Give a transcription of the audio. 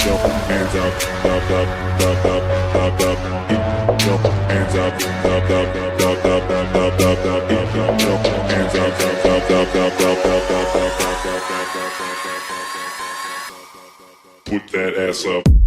your hands up, up, up, up, up, up, up. Keep your hands up, up, up, up, up, up, up, up, up. Keep your hands up, up, up, up, up, up, up, up, up, up, up, up, up. Put that ass up.